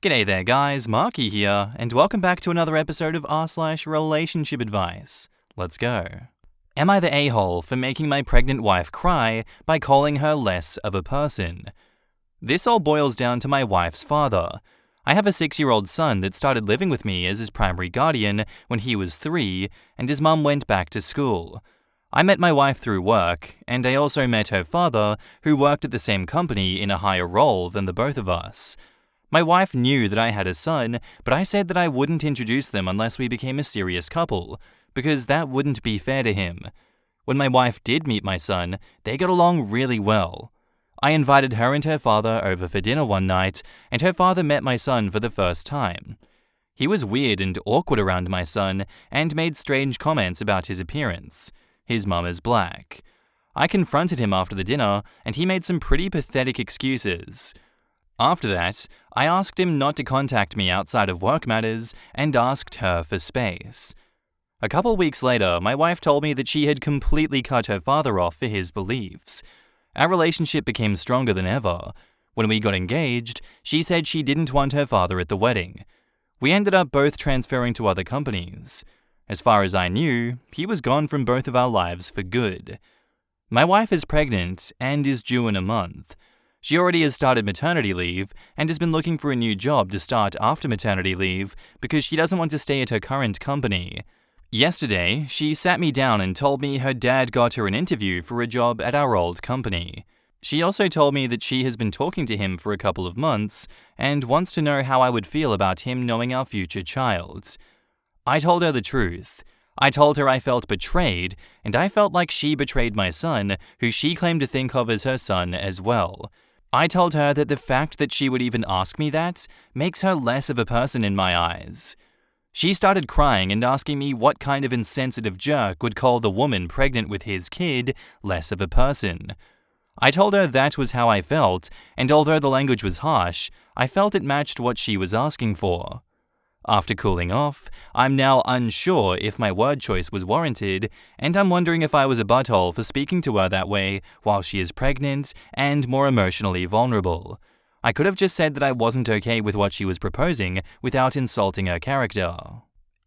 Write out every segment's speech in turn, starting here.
G'day there guys, Marky here, and welcome back to another episode of r/relationship advice. Let's go. Am I the a-hole for making my pregnant wife cry by calling her less of a person? This all boils down to my wife's father. I have a 6-year-old son that started living with me as his primary guardian when he was 3, and his mum went back to school. I met my wife through work, and I also met her father, who worked at the same company in a higher role than the both of us. My wife knew that I had a son, but I said that I wouldn't introduce them unless we became a serious couple, because that wouldn't be fair to him. When my wife did meet my son, they got along really well. I invited her and her father over for dinner one night, and her father met my son for the first time. He was weird and awkward around my son, and made strange comments about his appearance. His mum is black. I confronted him after the dinner, and he made some pretty pathetic excuses. After that, I asked him not to contact me outside of work matters and asked her for space. A couple weeks later, my wife told me that she had completely cut her father off for his beliefs. Our relationship became stronger than ever. When we got engaged, she said she didn't want her father at the wedding. We ended up both transferring to other companies. As far as I knew, he was gone from both of our lives for good. My wife is pregnant and is due in a month. She already has started maternity leave and has been looking for a new job to start after maternity leave because she doesn't want to stay at her current company. Yesterday, she sat me down and told me her dad got her an interview for a job at our old company. She also told me that she has been talking to him for a couple of months and wants to know how I would feel about him knowing our future child. I told her the truth. I told her I felt betrayed, and I felt like she betrayed my son, who she claimed to think of as her son as well. I told her that the fact that she would even ask me that makes her less of a person in my eyes. She started crying and asking me what kind of insensitive jerk would call the woman pregnant with his kid less of a person. I told her that was how I felt, and although the language was harsh, I felt it matched what she was asking for. After cooling off, I'm now unsure if my word choice was warranted, and I'm wondering if I was a butthole for speaking to her that way while she is pregnant and more emotionally vulnerable. I could have just said that I wasn't okay with what she was proposing without insulting her character.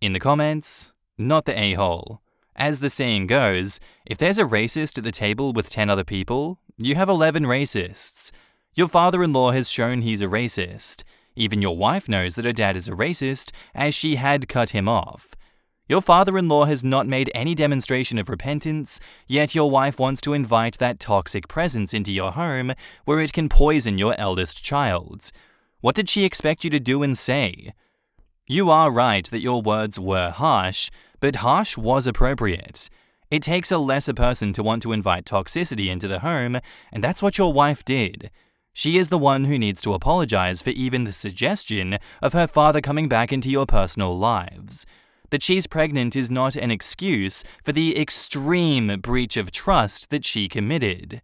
In the comments, not the a-hole. As the saying goes, if there's a racist at the table with 10 other people, you have 11 racists. Your father-in-law has shown he's a racist. Even your wife knows that her dad is a racist, as she had cut him off. Your father-in-law has not made any demonstration of repentance, yet your wife wants to invite that toxic presence into your home where it can poison your eldest child. What did she expect you to do and say? You are right that your words were harsh, but harsh was appropriate. It takes a lesser person to want to invite toxicity into the home, and that's what your wife did. She is the one who needs to apologize for even the suggestion of her father coming back into your personal lives. That she's pregnant is not an excuse for the extreme breach of trust that she committed.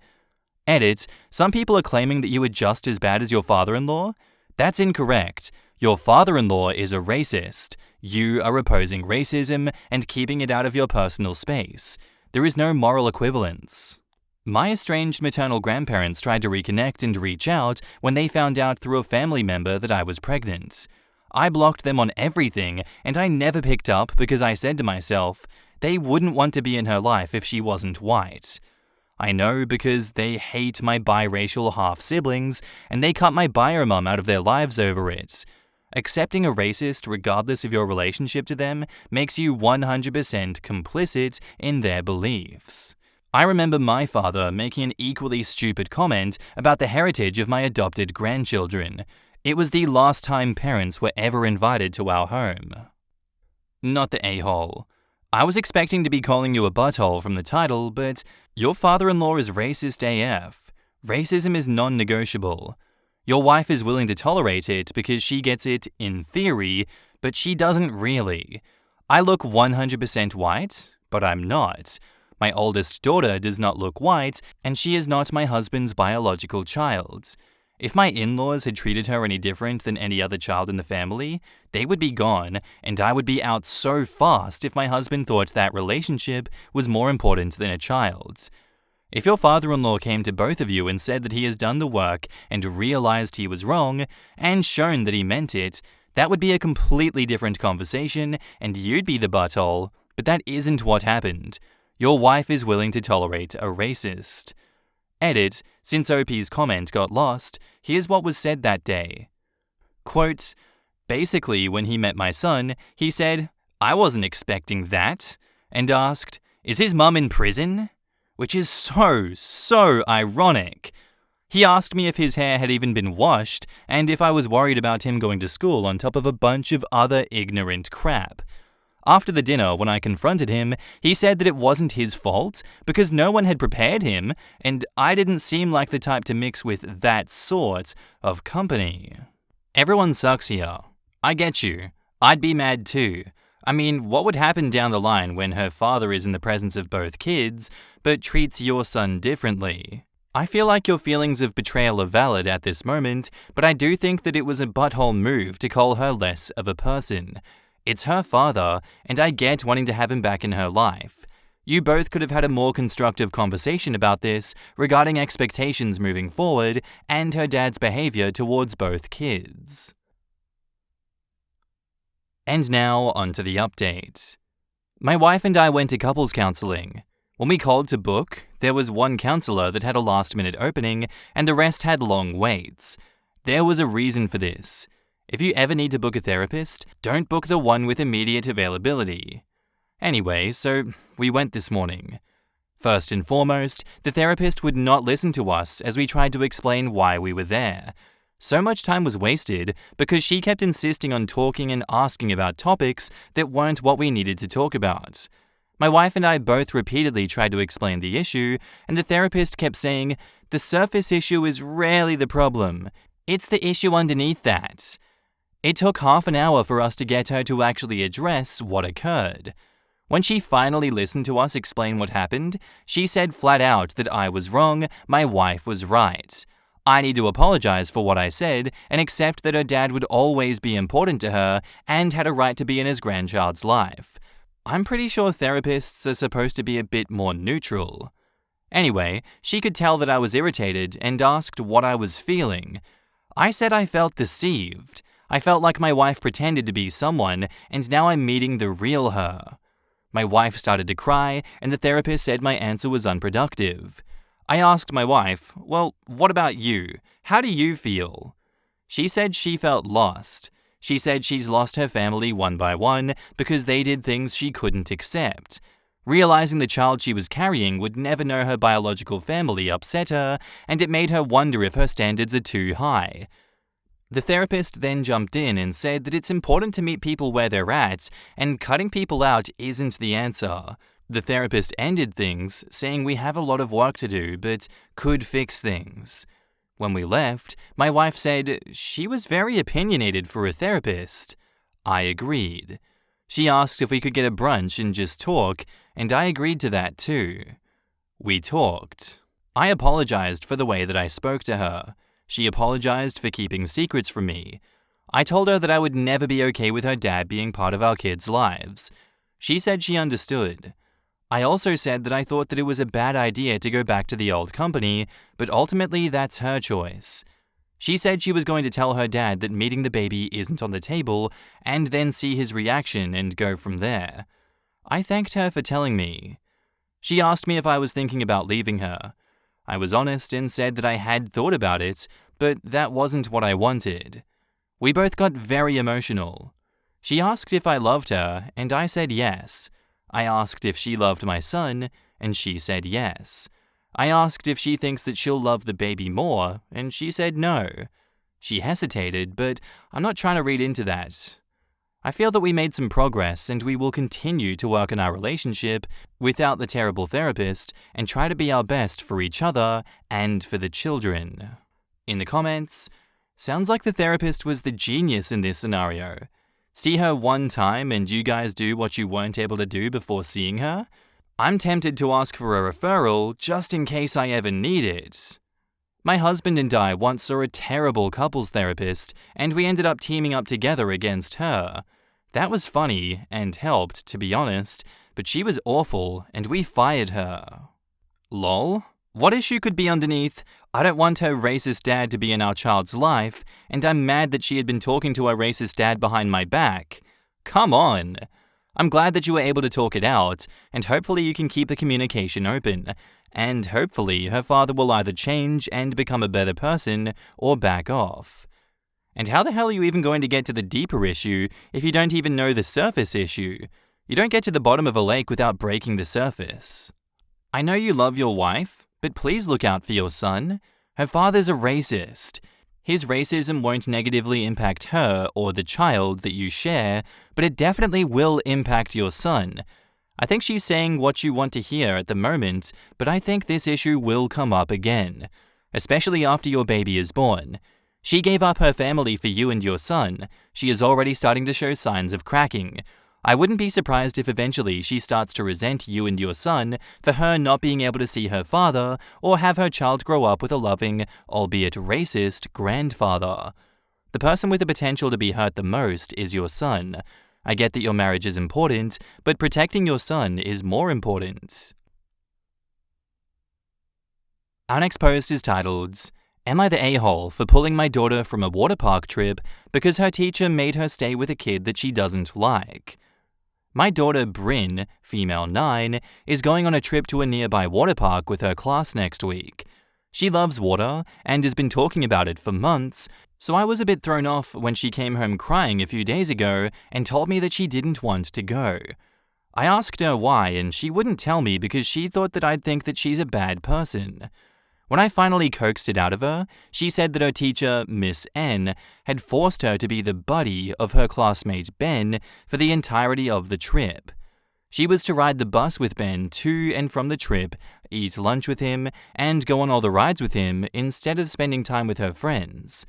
Edit, some people are claiming that you are just as bad as your father-in-law? That's incorrect. Your father-in-law is a racist. You are opposing racism and keeping it out of your personal space. There is no moral equivalence. My estranged maternal grandparents tried to reconnect and reach out when they found out through a family member that I was pregnant. I blocked them on everything, and I never picked up because I said to myself, they wouldn't want to be in her life if she wasn't white. I know because they hate my biracial half-siblings, and they cut my bio mum out of their lives over it. Accepting a racist regardless of your relationship to them makes you 100% complicit in their beliefs. I remember my father making an equally stupid comment about the heritage of my adopted grandchildren. It was the last time parents were ever invited to our home. Not the a-hole. I was expecting to be calling you a butthole from the title, but your father-in-law is racist AF. Racism is non-negotiable. Your wife is willing to tolerate it because she gets it in theory, but she doesn't really. I look 100% white, but I'm not. My oldest daughter does not look white, and she is not my husband's biological child. If my in-laws had treated her any different than any other child in the family, they would be gone, and I would be out so fast if my husband thought that relationship was more important than a child's. If your father-in-law came to both of you and said that he has done the work and realized he was wrong and shown that he meant it, that would be a completely different conversation and you'd be the butthole, but that isn't what happened. Your wife is willing to tolerate a racist. Edit, since OP's comment got lost, here's what was said that day. Quote, basically, when he met my son, he said, "I wasn't expecting that," and asked, "Is his mum in prison?" Which is so ironic. He asked me if his hair had even been washed and if I was worried about him going to school on top of a bunch of other ignorant crap. After the dinner, when I confronted him, he said that it wasn't his fault because no one had prepared him and I didn't seem like the type to mix with that sort of company. Everyone sucks here. I get you. I'd be mad too. I mean, what would happen down the line when her father is in the presence of both kids, but treats your son differently? I feel like your feelings of betrayal are valid at this moment, but I do think that it was a butthole move to call her less of a person. It's her father, and I get wanting to have him back in her life. You both could have had a more constructive conversation about this regarding expectations moving forward and her dad's behavior towards both kids. And now, onto the update. My wife and I went to couples counseling. When we called to book, there was one counselor that had a last-minute opening and the rest had long waits. There was a reason for this. If you ever need to book a therapist, don't book the one with immediate availability. Anyway, so we went this morning. First and foremost, the therapist would not listen to us as we tried to explain why we were there. So much time was wasted because she kept insisting on talking and asking about topics that weren't what we needed to talk about. My wife and I both repeatedly tried to explain the issue, and the therapist kept saying, "The surface issue is rarely the problem. It's the issue underneath that." It took half an hour for us to get her to actually address what occurred. When she finally listened to us explain what happened, she said flat out that I was wrong, my wife was right. I need to apologize for what I said and accept that her dad would always be important to her and had a right to be in his grandchild's life. I'm pretty sure therapists are supposed to be a bit more neutral. Anyway, she could tell that I was irritated and asked what I was feeling. I said I felt deceived. I felt like my wife pretended to be someone and now I'm meeting the real her. My wife started to cry and the therapist said my answer was unproductive. I asked my wife, "Well, what about you? How do you feel?" She said she felt lost. She said she's lost her family one by one because they did things she couldn't accept. Realizing the child she was carrying would never know her biological family upset her, and it made her wonder if her standards are too high. The therapist then jumped in and said that it's important to meet people where they're at, and cutting people out isn't the answer. The therapist ended things, saying we have a lot of work to do, but could fix things. When we left, my wife said she was very opinionated for a therapist. I agreed. She asked if we could get a brunch and just talk, and I agreed to that too. We talked. I apologized for the way that I spoke to her. She apologized for keeping secrets from me. I told her that I would never be okay with her dad being part of our kids' lives. She said she understood. I also said that I thought that it was a bad idea to go back to the old company, but ultimately that's her choice. She said she was going to tell her dad that meeting the baby isn't on the table and then see his reaction and go from there. I thanked her for telling me. She asked me if I was thinking about leaving her. I was honest and said that I had thought about it, but that wasn't what I wanted. We both got very emotional. She asked if I loved her, and I said yes. I asked if she loved my son, and she said yes. I asked if she thinks that she'll love the baby more, and she said no. She hesitated, but I'm not trying to read into that. I feel that we made some progress and we will continue to work on our relationship without the terrible therapist and try to be our best for each other and for the children. In the comments, sounds like the therapist was the genius in this scenario. See her one time and you guys do what you weren't able to do before seeing her? I'm tempted to ask for a referral just in case I ever need it. My husband and I once saw a terrible couples therapist and we ended up teaming up together against her. That was funny and helped, to be honest, but she was awful and we fired her. Lol? What issue could be underneath, "I don't want her racist dad to be in our child's life, and I'm mad that she had been talking to her racist dad behind my back"? Come on! I'm glad that you were able to talk it out, and hopefully you can keep the communication open. And hopefully her father will either change and become a better person or back off. And how the hell are you even going to get to the deeper issue if you don't even know the surface issue? You don't get to the bottom of a lake without breaking the surface. I know you love your wife, but please look out for your son. Her father's a racist. His racism won't negatively impact her or the child that you share, but it definitely will impact your son. I think she's saying what you want to hear at the moment, but I think this issue will come up again, especially after your baby is born. She gave up her family for you and your son. She is already starting to show signs of cracking. I wouldn't be surprised if eventually she starts to resent you and your son for her not being able to see her father or have her child grow up with a loving, albeit racist, grandfather. The person with the potential to be hurt the most is your son. I get that your marriage is important, but protecting your son is more important. Our next post is titled, "Am I the a-hole for pulling my daughter from a water park trip because her teacher made her stay with a kid that she doesn't like?" My daughter Bryn, female 9, is going on a trip to a nearby water park with her class next week. She loves water and has been talking about it for months, so I was a bit thrown off when she came home crying a few days ago and told me that she didn't want to go. I asked her why, and she wouldn't tell me because she thought that I'd think that she's a bad person. When I finally coaxed it out of her, she said that her teacher, Miss N, had forced her to be the buddy of her classmate Ben for the entirety of the trip. She was to ride the bus with Ben to and from the trip, eat lunch with him, and go on all the rides with him instead of spending time with her friends.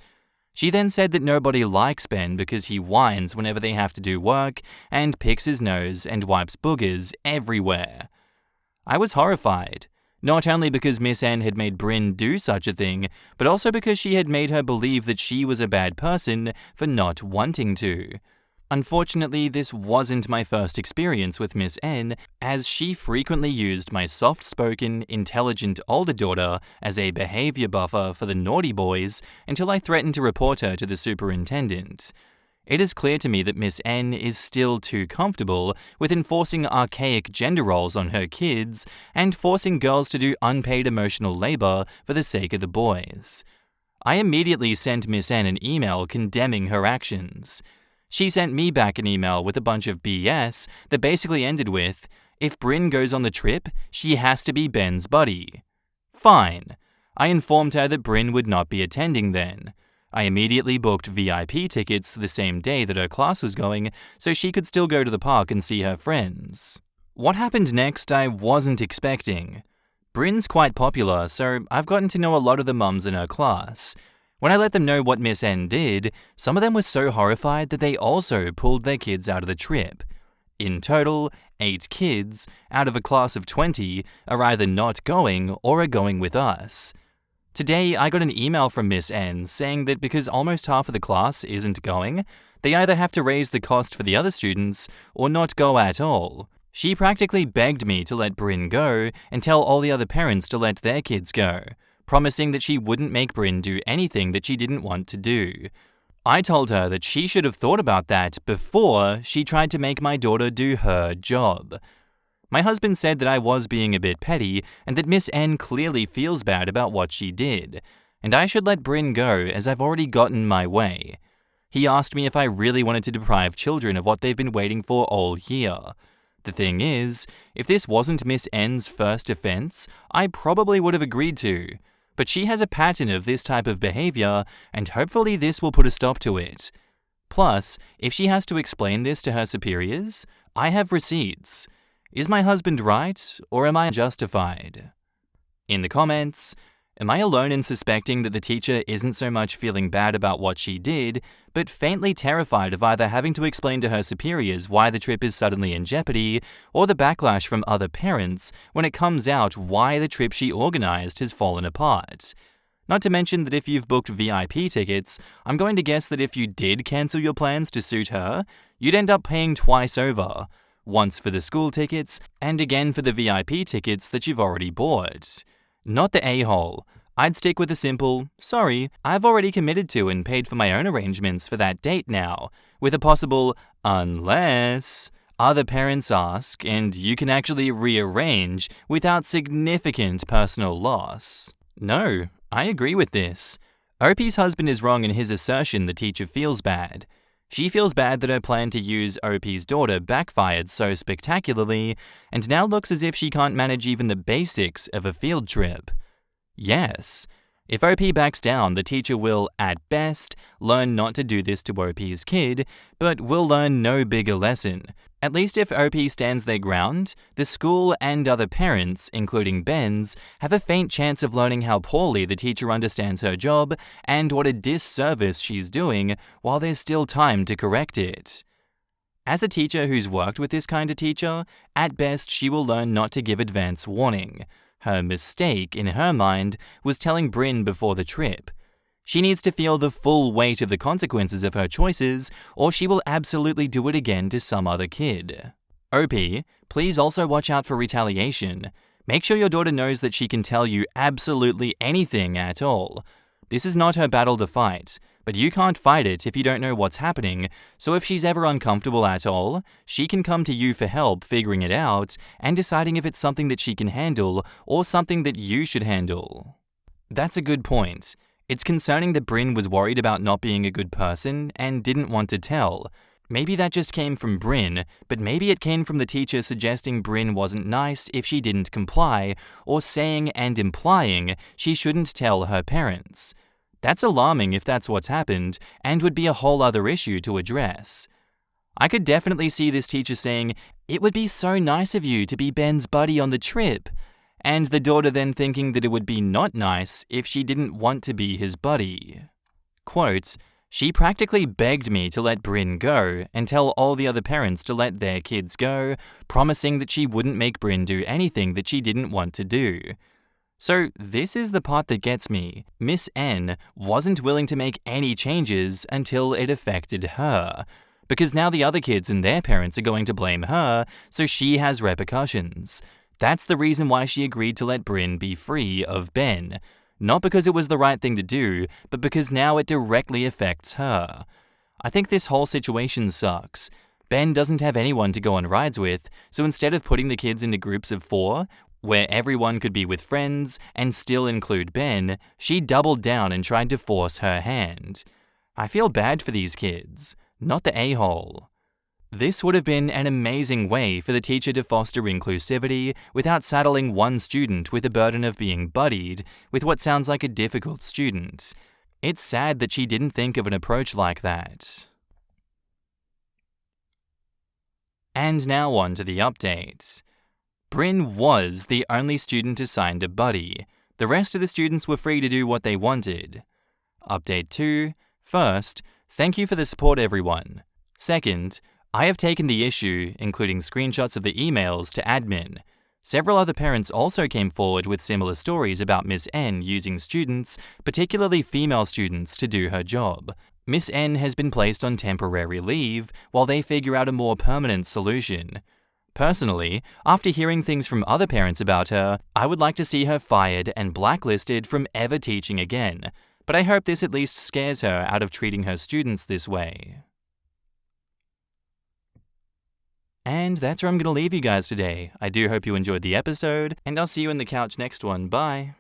She then said that nobody likes Ben because he whines whenever they have to do work and picks his nose and wipes boogers everywhere. I was horrified. Not only because Miss N had made Bryn do such a thing, but also because she had made her believe that she was a bad person for not wanting to. Unfortunately, this wasn't my first experience with Miss N, as she frequently used my soft-spoken, intelligent older daughter as a behavior buffer for the naughty boys until I threatened to report her to the superintendent. It is clear to me that Miss N is still too comfortable with enforcing archaic gender roles on her kids and forcing girls to do unpaid emotional labor for the sake of the boys. I immediately sent Miss N an email condemning her actions. She sent me back an email with a bunch of BS that basically ended with, "If Bryn goes on the trip, she has to be Ben's buddy." Fine. I informed her that Bryn would not be attending then. I immediately booked VIP tickets the same day that her class was going so she could still go to the park and see her friends. What happened next I wasn't expecting. Bryn's quite popular, so I've gotten to know a lot of the mums in her class. When I let them know what Miss N did, some of them were so horrified that they also pulled their kids out of the trip. In total, 8 kids, out of a class of 20, are either not going or are going with us. Today, I got an email from Miss N saying that because almost half of the class isn't going, they either have to raise the cost for the other students or not go at all. She practically begged me to let Bryn go and tell all the other parents to let their kids go, promising that she wouldn't make Bryn do anything that she didn't want to do. I told her that she should have thought about that before she tried to make my daughter do her job. My husband said that I was being a bit petty and that Miss N clearly feels bad about what she did, and I should let Bryn go as I've already gotten my way. He asked me if I really wanted to deprive children of what they've been waiting for all year. The thing is, if this wasn't Miss N's first offense, I probably would have agreed to, but she has a pattern of this type of behavior, and hopefully this will put a stop to it. Plus, if she has to explain this to her superiors, I have receipts. Is my husband right, or am I justified? In the comments, am I alone in suspecting that the teacher isn't so much feeling bad about what she did, but faintly terrified of either having to explain to her superiors why the trip is suddenly in jeopardy, or the backlash from other parents when it comes out why the trip she organized has fallen apart? Not to mention that if you've booked VIP tickets, I'm going to guess that if you did cancel your plans to suit her, you'd end up paying twice over. Once for the school tickets, and again for the VIP tickets that you've already bought. Not the a-hole. I'd stick with a simple, sorry, I've already committed to and paid for my own arrangements for that date now, with a possible unless other parents ask and you can actually rearrange without significant personal loss. No, I agree with this. OP's husband is wrong in his assertion the teacher feels bad. She feels bad that her plan to use OP's daughter backfired so spectacularly and now looks as if she can't manage even the basics of a field trip. Yes, if OP backs down, the teacher will, at best, learn not to do this to OP's kid, but will learn no bigger lesson. At least if OP stands their ground, the school and other parents, including Ben's, have a faint chance of learning how poorly the teacher understands her job and what a disservice she's doing while there's still time to correct it. As a teacher who's worked with this kind of teacher, at best she will learn not to give advance warning. Her mistake, in her mind, was telling Bryn before the trip. She needs to feel the full weight of the consequences of her choices, or she will absolutely do it again to some other kid. OP, please also watch out for retaliation. Make sure your daughter knows that she can tell you absolutely anything at all. This is not her battle to fight, but you can't fight it if you don't know what's happening, so if she's ever uncomfortable at all, she can come to you for help figuring it out and deciding if it's something that she can handle or something that you should handle. That's a good point. It's concerning that Bryn was worried about not being a good person and didn't want to tell. Maybe that just came from Bryn, but maybe it came from the teacher suggesting Bryn wasn't nice if she didn't comply, or saying and implying she shouldn't tell her parents. That's alarming if that's what's happened, and would be a whole other issue to address. I could definitely see this teacher saying, "It would be so nice of you to be Ben's buddy on the trip," and the daughter then thinking that it would be not nice if she didn't want to be his buddy. Quote, "She practically begged me to let Bryn go and tell all the other parents to let their kids go, promising that she wouldn't make Bryn do anything that she didn't want to do." So this is the part that gets me. Miss N wasn't willing to make any changes until it affected her, because now the other kids and their parents are going to blame her, so she has repercussions. That's the reason why she agreed to let Bryn be free of Ben. Not because it was the right thing to do, but because now it directly affects her. I think this whole situation sucks. Ben doesn't have anyone to go on rides with, so instead of putting the kids into groups of 4, where everyone could be with friends and still include Ben, she doubled down and tried to force her hand. I feel bad for these kids, not the a-hole. This would have been an amazing way for the teacher to foster inclusivity without saddling one student with the burden of being buddied with what sounds like a difficult student. It's sad that she didn't think of an approach like that. And now on to the update. Bryn was the only student assigned a buddy. The rest of the students were free to do what they wanted. Update 2. First, thank you for the support, everyone. Second, I have taken the issue, including screenshots of the emails, to admin. Several other parents also came forward with similar stories about Miss N using students, particularly female students, to do her job. Miss N has been placed on temporary leave while they figure out a more permanent solution. Personally, after hearing things from other parents about her, I would like to see her fired and blacklisted from ever teaching again, but I hope this at least scares her out of treating her students this way. And that's where I'm going to leave you guys today. I do hope you enjoyed the episode, and I'll see you in the couch next one. Bye!